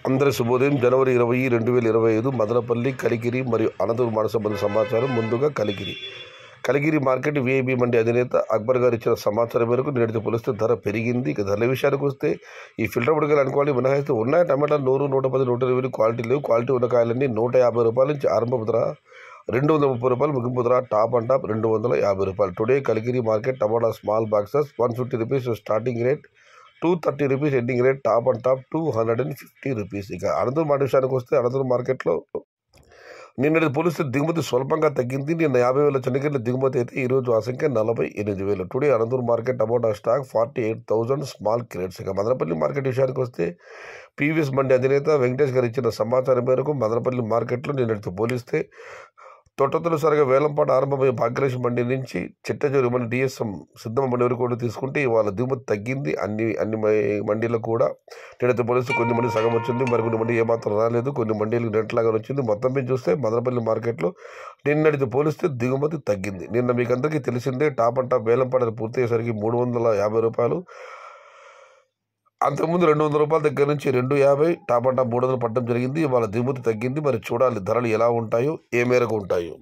అందరి శుభోదయం. జనవరి 20, 2025 మదనపల్లి, కలికిరి మరియు అనంతపురం మాట సంబంధించిన సమాచారం. ముందుగా కలికిరి మార్కెట్ విఐబి మండి అధినేత అక్బర్ గారు ఇచ్చిన సమాచారం మేరకు నేటితో పోలిస్తే ధర పెరిగింది. ఇక ధరల విషయానికి వస్తే ఈ ఫిల్టర్ బుడగలు అనుకోవాలి మినహాయిస్తే ఉన్నాయి. టమాటాలు 100, 110, 120 క్వాలిటీ లేవు. క్వాలిటీ ఉన్న కాయలన్నీ 150 రూపాయల నుంచి ఆరంభపు ధర 230 రూపాయలు, ముగింపు ధర టాప్ అండ్ టాప్ 250 రూపాయలు. Today Kalikiri market tomato small boxes 150 rupees starting rate, 230 rupees ending rate, top and top 250 rupees. ఇక అనంతపురం మాట విషయానికి వస్తే అనంతపురం మార్కెట్లో నిన్నటి పోలిస్తే దిగుమతి స్వల్పంగా తగ్గింది. నిన్న 50,000 చెనిక్కాయల దిగుమతి అయితే ఈరోజు ఆ సంఖ్య 48,000. Today Anantapuram market tomato stock 48,000 small crates. ఇక మదనపల్లి మార్కెట్ విషయానికి వస్తే పీవీఎస్ మండి అధినేత వెంకటేష్ గారు ఇచ్చిన సమాచారం మేరకు మదనపల్లి మార్కెట్లో నిన్నటితో పోలిస్తే తొట్టతొలిసారిగా వేలంపాట ఆరంభమయ్యే భాగ్యలక్ష్మి మండి నుంచి చిట్టజూరి మండి డిఎస్ఎం సిద్ధమ్మ మండి వరకు కూడా తీసుకుంటే ఇవాళ దిగుమతి తగ్గింది. అన్ని మండీలకు కూడా నిన్నటితో పోలిస్తే కొన్ని మంది సగం వచ్చింది, మరికొన్ని మంది ఏమాత్రం రాలేదు. కొన్ని మండీలకు నెట్లాగా వచ్చింది. మొత్తం మీద చూస్తే మదనపల్లి మార్కెట్లో నిన్నటితో పోలిస్తే దిగుమతి తగ్గింది. నిన్న మీకు అందరికీ తెలిసిందే టాప్ అండ్ టాప్ వేలంపాట పూర్తయ్యేసరికి 350 రూపాయలు, అంతకుముందు 200 రూపాయల దగ్గర నుంచి 250, టాప్ అండ్ టాప్ 300 పట్టడం జరిగింది. ఇవాళ దిగుమతి తగ్గింది. మరి చూడాలి ధరలు ఎలా ఉంటాయో, ఏ మేరకు ఉంటాయో.